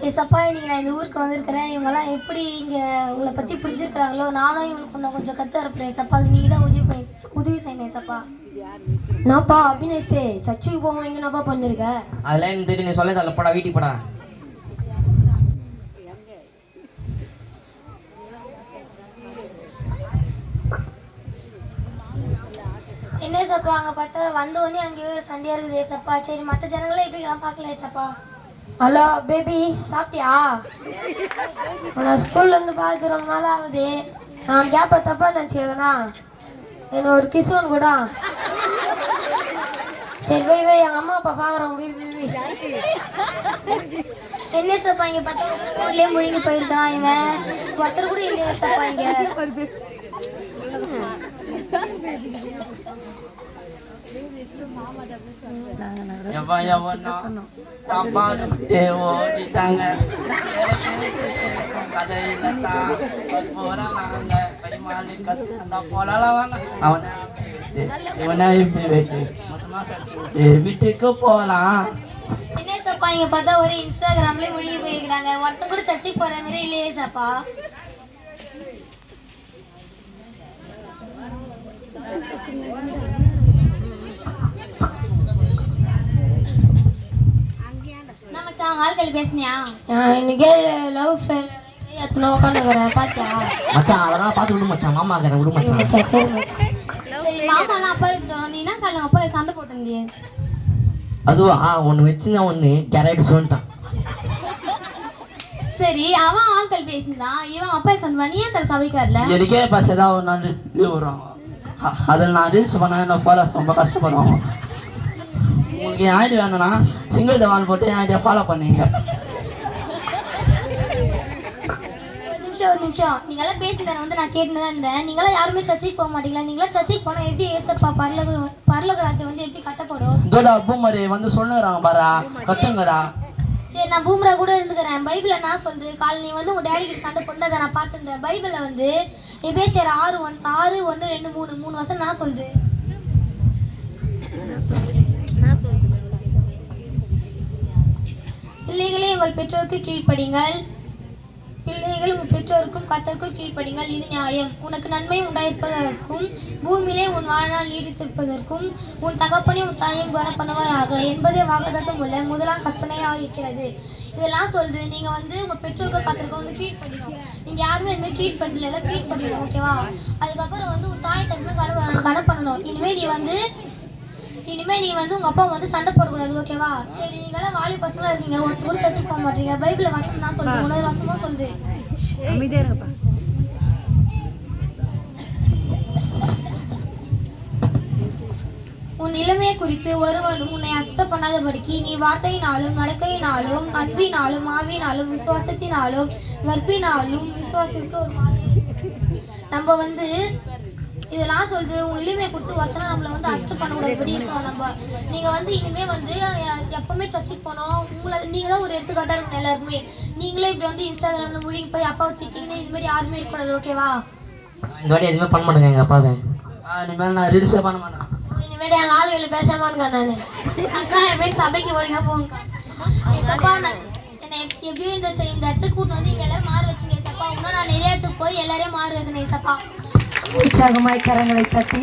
ஏசப்பா இன்னைக்கு நான் இந்த ஊருக்கு வந்திருக்கிறேன். இவங்கெல்லாம் எப்படி இங்கே உங்களை பற்றி புரிஞ்சுருக்கிறாங்களோ நானும் இவங்களுக்கு கொஞ்சம் கற்று இருப்பேன். ஏசப்பா நீங்கள் தான் உதவி செய்யணும் ஏசப்பா. நான்ப்பா அபினேஷே சர்ச்சுக்கு போவோம் இங்கே நான்ப்பா பண்ணிருக்கேன். அதெல்லாம் எனக்கு தெரியும். நீ சொல்ல தரல போடா வீட்டுக்கு போடா. என்ன ஏசப்பா அங்கே பார்த்தா வந்தோடனே அங்கேயே ஒரு சண்டையாக இருக்குது ஏசப்பா. சரி மற்ற ஜனங்களே எப்படிலாம் பார்க்கல ஏசப்பா. ஹலோ பேபி சாப்பிட்டியா? நான் ஸ்கூல்லேருந்து பார்த்து ரொம்ப நாள் ஆகுது. நான் கேப்பை தப்பா நினச்சிக்கிறேண்ணா. என்ன ஒரு கிசோன் கூட. சரி வை எங்கள் அம்மா அப்பா பார்க்குறோம். என்ன ஏசப்பா இங்கே பார்த்தா ஊர்லேயே முழுங்கி போயிருக்கான் இவன். ஒருத்தர் கூட இல்லையா ஏசப்பா இங்கே. வீட்டுக்கு போலாம். என்ன ஏசப்பா இங்கே பார்த்தா ஒரு இன்ஸ்டாகிராம்லேயே முழுங்கி போயிருக்கிறாங்க. ஒருத்தர் கூட சர்ச்சுக்கு போகிற மாதிரி இல்லையே ஏசப்பா. பேசுனியா இன்னைக்கே லவ் ஃபேர் எத்தனை உட்காந்துக்கிறேன் பார்த்தியா? மச்சான் அதெல்லாம் பார்த்து விடு மச்சான். மாமா இருக்கிற விடு மச்சான். மாமாலாம் அப்பா இருக்கட்டும். நீ என்ன காலைல அப்பா சண்டை போட்டிருந்தியே? அதுவா ஒன்று வச்சுங்க ஒன்று கேரட் சொல்லிட்டான். சரி அவன் ஆட்கள் பேசினான். இவன் அப்பா சண்டை நீ ஏன் தர சபைக்காரல? எனக்கே பஸ் ஏதாவது ஒரு நாள் லீவ் வருவாங்க. அதில் நான் ரீல்ஸ் பண்ண என்ன ஃபாலோ ரொம்ப கஷ்டப்படுவாங்க. உங்களுக்கு என் ஐடி வேணும்னா சிங்கிள் தவால் போட்டு என் ஐடியா ஃபாலோ பண்ணீங்க. ஒரு நிமிஷம் நீங்களாம் பேசினதை வந்து நான் கேட்டுதான் இருந்தேன். நீங்களாம் யாருமே சர்ச்சைக்கு போக மாட்டீங்களா? நீங்களாம் சர்ச்சைக்கு போனால் எப்படி ஏசப்பா பரலோக ராஜ்யம் வந்து எப்படி கட்டப்படும்? இதோட பூமரி வந்து சொல்லுறாங்க பாரா கத்துங்கடா. சரி நான் பூமரா கூட இருந்துக்கிறேன். பைபிளை நான் சொல்லுது காலை நீ வந்து உங்க டேடிக்கு சண்டை போட்டதை நான் பார்த்துருந்தேன். பைபிளில் வந்து எபேசியர் 6:1-2-3 வருஷம் நான் சொல்லுது. பிள்ளைகளே உங்கள் பெற்றோருக்கு கீழ்ப்படிங்கள். பிள்ளைகள் உங்கள் பெற்றோருக்கும் கர்த்தருக்கும் கீழ்ப்படிங்கள். இது நியாயம். உனக்கு நன்மை உண்டாயிருப்பதற்கும் பூமியிலே உன் வாழ்நாள் நீடித்திருப்பதற்கும் உன் தகப்பனே உன் தாயையும் கவனம் பண்ணுவாயாக என்பதே வாக்குத்தத்தம் உள்ள முதலாம் கற்பனையாக இருக்கிறது. இதெல்லாம் சொல்லுது நீங்கள் வந்து உங்கள் பெற்றோருக்கு கர்த்தருக்கும் வந்து கீழ்ப்படிக்கணும். நீங்கள் யாருமே இதுமாதிரி கீழ்ப்படில கீழ்ப்படிக்கணும் ஓகேவா? அதுக்கப்புறம் வந்து உன் தாயை தகுந்த கடன் பண்ணணும். இனிமேல் நீ வந்து உங்கள் அப்பா வந்து சண்டை போடக்கூடாது ஓகேவா? சரி நீங்களாம் வாலி பசங்களாக இருக்கீங்க. ஒரு கூட சர்ச்சுக்கு போக மாட்டீங்க. பைபிளில் வசனம் தான் சொல்லுது. 1 வருஷமாக சொல்லுது. உன் இளமையை குறித்து ஒருவனும் உன்னை அஷ்ட பண்ணாதபடிக்கு நீ வார்த்தையினாலும் நடக்கையினாலும் அன்பினாலும் ஆவியினாலும் விசுவாசத்தினாலும் கற்பினாலும் விசுவாசத்துக்கு ஒரு மாதிரி நம்ம வந்து இதெல்லாம் சொல்லுது. உங்க இளமையை கொடுத்து ஒருத்தனை நம்மளை வந்து அஷ்ட பண்ணக்கூடாது இருக்கணும். நம்ம நீங்கள் வந்து இனிமேல் வந்து எப்பவுமே சர்ச்சுக்கு போனோம். உங்களை நீங்கள் தான் ஒரு எடுத்துக்காட்டாக இருக்கணும் எல்லாருமே. நீங்களே இப்படி வந்து இன்ஸ்டாகிராமில் முழுங்கி போய் அப்பாவை திட்டிங்கன்னா இதுமாதிரி யாருமே இருக்கக்கூடாது ஓகேவா? இந்த வாட்டி எதுவுமே பண்ண மாட்டேங்க எங்கள் அப்பாவை. இனிமேல் நான் ரீல்ஸே பண்ண மாட்டேன். இனிமேல் எங்கள் ஆளுகளை பேசாமான்னு நான் அக்கா என் சபைக்கு ஒழுங்காக போங்கக்கா. சப்பா என்னை எப்படியும் இந்த இடத்துக்கு கூட்டு வந்து இங்கே எல்லாரும் மாறு வச்சுங்க சப்பா. இன்னும் நான் நிறைய இடத்துக்கு போய் எல்லாரையும் மாறு வைக்கணும் சப்பா. உற்சாகமாய் கரங்களை தட்டி